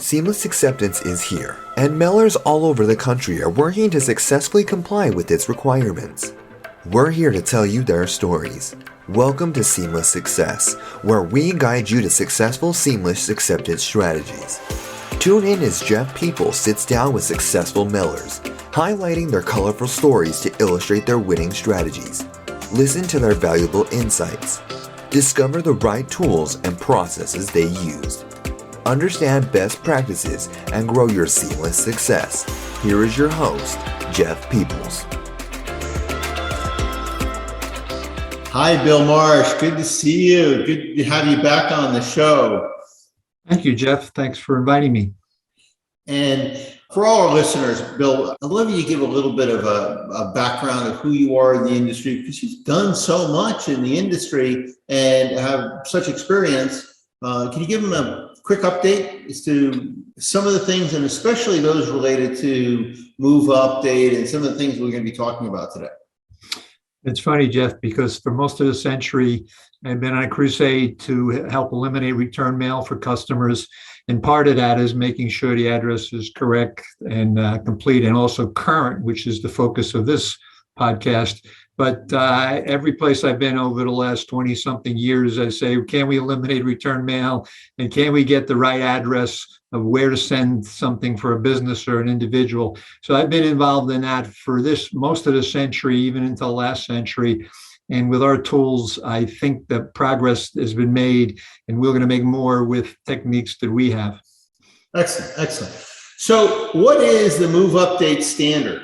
Seamless acceptance is here, and mailers all over the country are working to successfully comply with its requirements. We're here to tell you their stories. Welcome to Seamless Success, where we guide you to successful seamless acceptance strategies. Tune in as Jeff People sits down with successful mailers, highlighting their colorful stories to illustrate their winning strategies. Listen to their valuable insights. Discover the right tools and processes they used. Understand best practices and grow your seamless success. Here is your host, Jeff Peoples. Hi, Bill Marsh. Good to see you. Good to have you back on the show. Thank you, Jeff. Thanks for inviting me. And for all our listeners, Bill, I'd love you to give a little bit of a background of who you are in the industry, because you've done so much in the industry and have such experience. Can you give them a quick update as to some of the things, and especially those related to move update and some of the things we're going to be talking about today? It's funny, Jeff, because for most of the century, I've been on a crusade to help eliminate return mail for customers. And part of that is making sure the address is correct and complete, and also current, which is the focus of this podcast. But every place I've been over the last 20-something years, I say, can we eliminate return mail? And can we get the right address of where to send something for a business or an individual? So I've been involved in that for most of the century, even into the last century. And with our tools, I think that progress has been made, and we're going to make more with techniques that we have. Excellent, excellent. So what is the move update standard?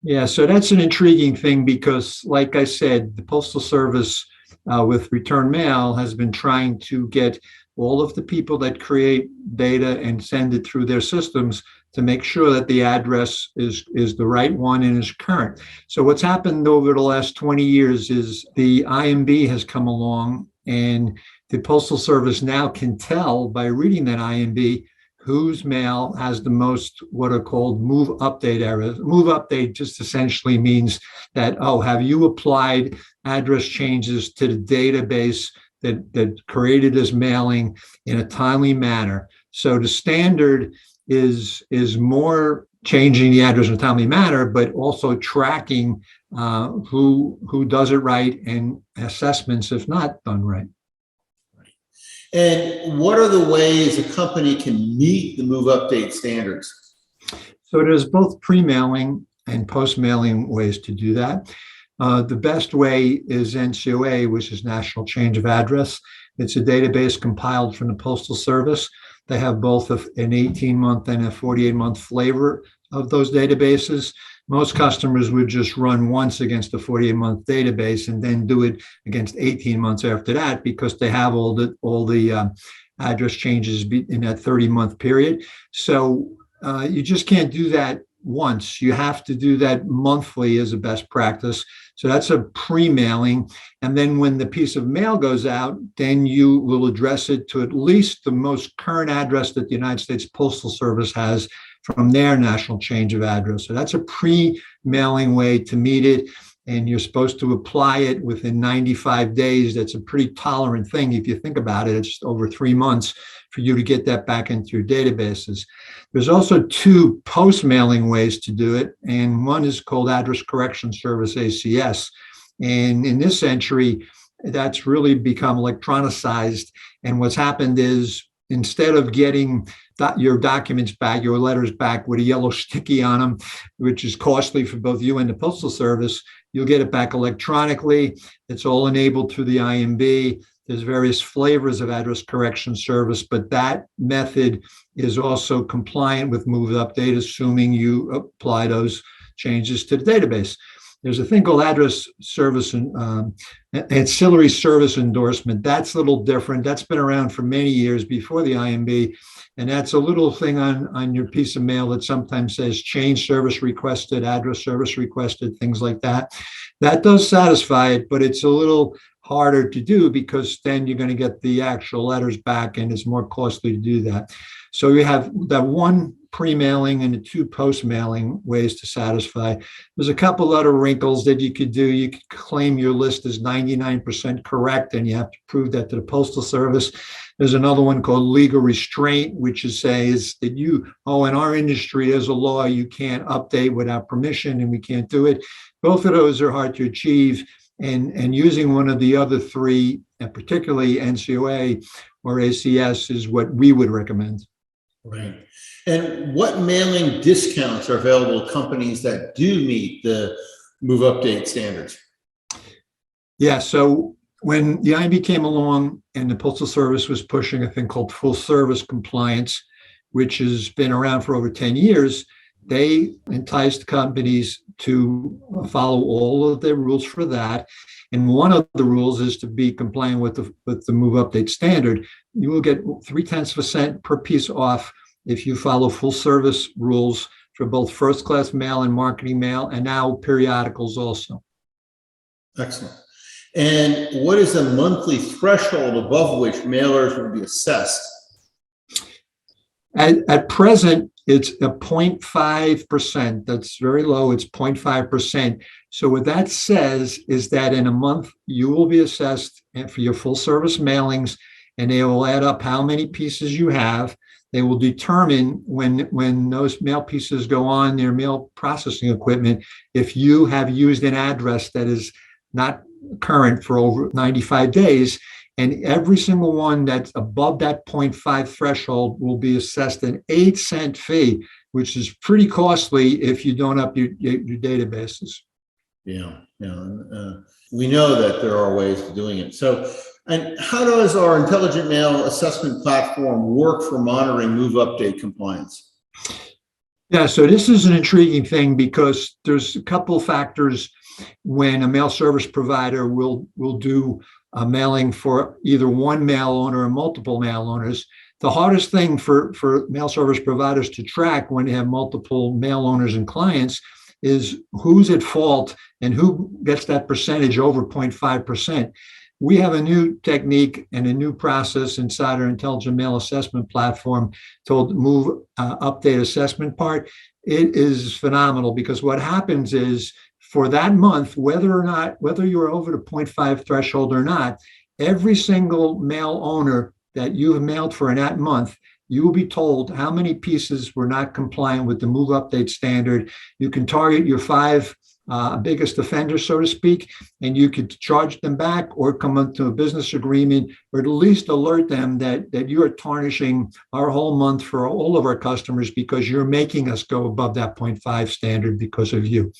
Yeah, so that's an intriguing thing because, like I said, the Postal Service with return mail has been trying to get all of the people that create data and send it through their systems to make sure that the address is the right one and is current. So what's happened over the last 20 years is the IMB has come along, and the Postal Service now can tell by reading that IMB whose mail has the most what are called move update errors. Move update just essentially means that, have you applied address changes to the database that created this mailing in a timely manner? So the standard is more changing the address in a timely manner, but also tracking who does it right and assessments if not done right. And what are the ways a company can meet the move update standards? So there's both pre-mailing and post-mailing ways to do that. The best way is NCOA, which is National Change of Address. It's a database compiled from the Postal Service. They have both an 18-month and a 48-month flavor of those databases. Most customers would just run once against the 48-month database and then do it against 18 months after that, because they have all the address changes in that 30-month period. So you just can't do that once. You have to do that monthly as a best practice. So that's a pre-mailing. And then when the piece of mail goes out, then you will address it to at least the most current address that the United States Postal Service has from their national change of address. So that's a pre-mailing way to meet it. And you're supposed to apply it within 95 days. That's a pretty tolerant thing. If you think about it, it's over 3 months for you to get that back into your databases. There's also 2 post-mailing ways to do it. And one is called Address Correction Service, ACS. And in this century, that's really become electronicized. And what's happened is, instead of getting your documents back, your letters back with a yellow sticky on them, which is costly for both you and the Postal Service, you'll get it back electronically. It's all enabled through the IMB. There's various flavors of address correction service, but that method is also compliant with Move Update, assuming you apply those changes to the database. There's a thing called address service and ancillary service endorsement. That's a little different. That's been around for many years before the IMB. And that's a little thing on your piece of mail that sometimes says change service requested, address service requested, things like that. That does satisfy it, but it's a little harder to do because then you're going to get the actual letters back and it's more costly to do that. So you have that one pre-mailing and the two post-mailing ways to satisfy. There's a couple other wrinkles that you could do. You could claim your list is 99% correct, and you have to prove that to the Postal Service. There's another one called legal restraint, which says that in our industry, there's a law you can't update without permission, and we can't do it. Both of those are hard to achieve. And using one of the other three, and particularly NCOA or ACS, is what we would recommend. Right. And what mailing discounts are available to companies that do meet the move update standards? Yeah, so when the IMB came along and the Postal Service was pushing a thing called full service compliance, which has been around for over 10 years, they enticed companies to follow all of their rules for that. And one of the rules is to be compliant with the move update standard. You will get 0.3% per piece off if you follow full service rules for both first class mail and marketing mail, and now periodicals also. Excellent. And what is the monthly threshold above which mailers will be assessed? At present, it's a 0.5%. That's very low. It's 0.5%. So what that says is that in a month, you will be assessed for your full service mailings, and they will add up how many pieces you have. They will determine when those mail pieces go on their mail processing equipment, if you have used an address that is not current for over 95 days. And every single one that's above that 0.5 threshold will be assessed an 8-cent fee, which is pretty costly if you don't up your databases. Yeah. We know that there are ways of doing it. So, and how does our intelligent mail assessment platform work for monitoring move update compliance? Yeah, so this is an intriguing thing because there's a couple of factors when a mail service provider will do a mailing for either one mail owner or multiple mail owners. The hardest thing for mail service providers to track when they have multiple mail owners and clients is who's at fault and who gets that percentage over 0.5%. We have a new technique and a new process inside our intelligent mail assessment platform called Move Update Assessment part. It is phenomenal because what happens is for that month, whether you're over the 0.5 threshold or not, every single mail owner that you have mailed for in that month, you will be told how many pieces were not compliant with the move update standard. You can target your 5 biggest offenders, so to speak, and you could charge them back or come into a business agreement, or at least alert them that you are tarnishing our whole month for all of our customers because you're making us go above that 0.5 standard because of you.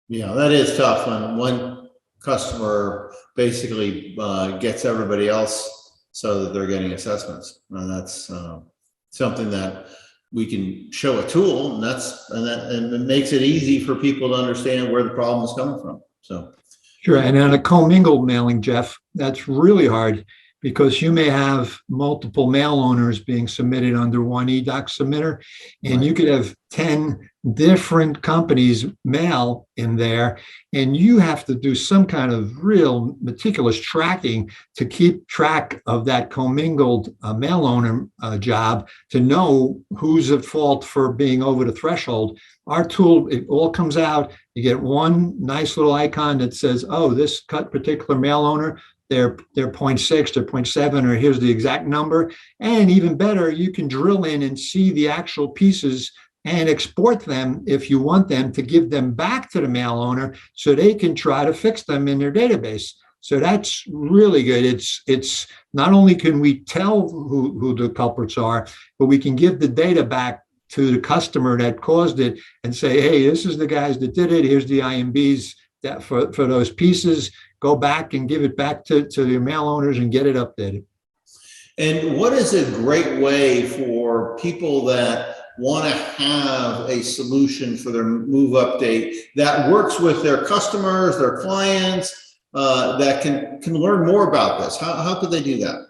Yeah, that is tough when one customer basically gets everybody else so that they're getting assessments. And that's something that we can show a tool, and it makes it easy for people to understand where the problem is coming from. So sure, and on a commingled mailing, Jeff, that's really hard because you may have multiple mail owners being submitted under one eDoc submitter, and you could have 10 different companies' mail in there, and you have to do some kind of real meticulous tracking to keep track of that commingled mail owner job to know who's at fault for being over the threshold. Our tool, it all comes out. You get one nice little icon that says, oh, this particular mail owner, they're 0.6, they're 0.7, or here's the exact number. And even better, you can drill in and see the actual pieces and export them if you want them to give them back to the mail owner so they can try to fix them in their database. So that's really good. It's not only can we tell who the culprits are, but we can give the data back to the customer that caused it and say, hey, this is the guys that did it. Here's the IMBs that for those pieces. Go back and give it back to the mail owners and get it updated. And what is a great way for people that want to have a solution for their move update that works with their customers, their clients, that can learn more about this? How could they do that?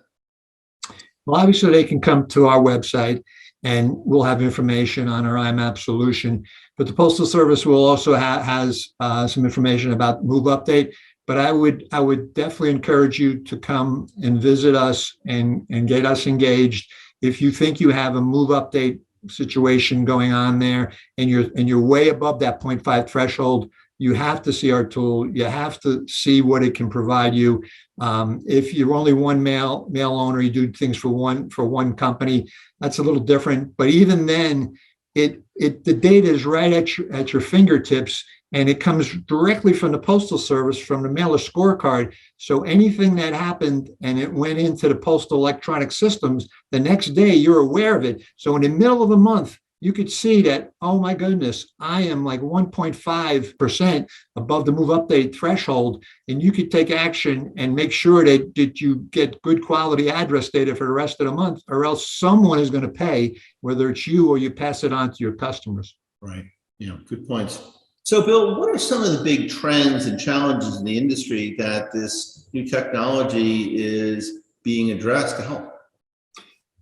Well, obviously they can come to our website and we'll have information on our IMAP solution. But the Postal Service will also has some information about move update. But I would definitely encourage you to come and visit us and get us engaged. If you think you have a move update situation going on there, and you're way above that 0.5 threshold, you have to see our tool. You have to see what it can provide you. If you're only one mail owner, you do things for one company, that's a little different. But even then, the data is right at your fingertips, and it comes directly from the Postal Service, from the mailer scorecard. So anything that happened and it went into the postal electronic systems, the next day you're aware of it. So in the middle of a month, you could see that, oh my goodness, I am like 1.5% above the move update threshold, and you could take action and make sure that you get good quality address data for the rest of the month, or else someone is going to pay, whether it's you or you pass it on to your customers. Right. Yeah, good points. So, Bill, what are some of the big trends and challenges in the industry that this new technology is being addressed to help?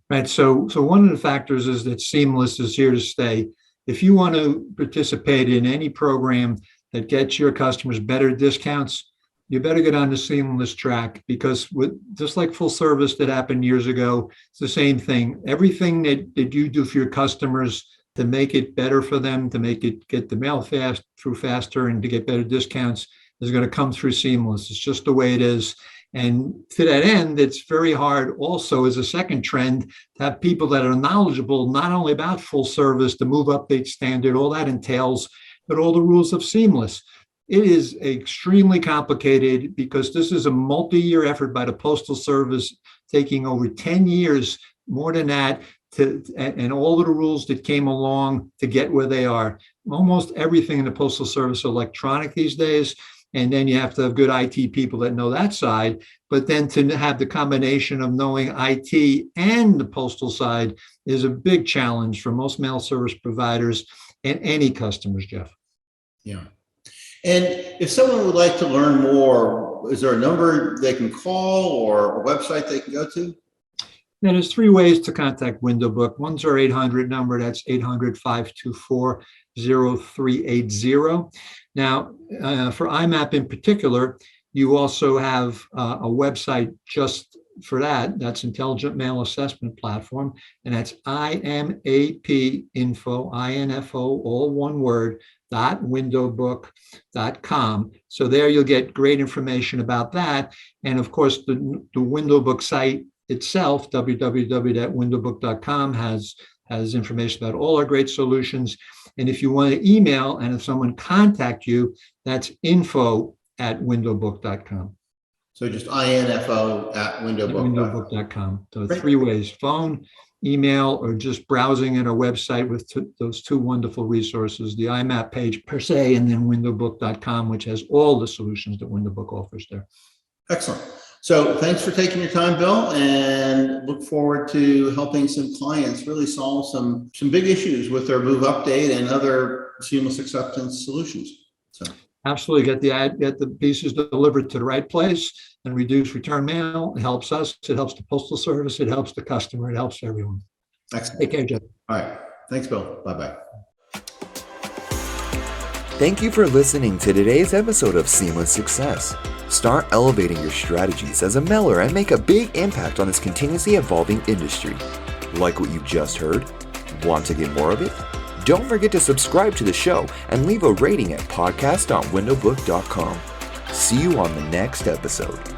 Right. So one of the factors is that Seamless is here to stay. If you want to participate in any program that gets your customers better discounts, you better get on the Seamless track, because just like full service that happened years ago, it's the same thing. Everything that you do for your customers to make it better for them, to make it get the mail through faster and to get better discounts is going to come through Seamless. It's just the way it is. And to that end, it's very hard also, as a second trend, to have people that are knowledgeable not only about full service, the move update standard, all that entails, but all the rules of Seamless. It is extremely complicated because this is a multi-year effort by the Postal Service, taking over 10 years, more than that, and all of the rules that came along to get where they are. Almost everything in the Postal Service is electronic these days. And then you have to have good IT people that know that side. But then to have the combination of knowing IT and the postal side is a big challenge for most mail service providers and any customers, Jeff. Yeah. And if someone would like to learn more, is there a number they can call or a website they can go to? Now, there's three ways to contact WindowBook. One's our 800 number. That's 800-524-0380. Now, for IMAP in particular, you also have a website just for that. That's Intelligent Mail Assessment Platform, and that's IMAP info, INFO, all one word, .windowbook.com. So there you'll get great information about that. And of course, the WindowBook site itself, www.windowbook.com, has information about all our great solutions. And if you want to email and if someone contact you, that's info@windowbook.com. So just info@windowbook.com. So 3 ways: phone, email, or just browsing at our website with those 2 wonderful resources, the IMAP page per se, and then windowbook.com, which has all the solutions that WindowBook offers there. Excellent. So thanks for taking your time, Bill, and look forward to helping some clients really solve some big issues with their move update and other seamless acceptance solutions. So absolutely, get the pieces delivered to the right place and reduce return mail. It helps us. It helps the Postal Service. It helps the customer. It helps everyone. Excellent. Take care, Jeff. All right. Thanks, Bill. Bye-bye. Thank you for listening to today's episode of Seamless Success. Start elevating your strategies as a mailer and make a big impact on this continuously evolving industry. Like what you just heard? Want to get more of it? Don't forget to subscribe to the show and leave a rating at podcast.windowbook.com. See you on the next episode.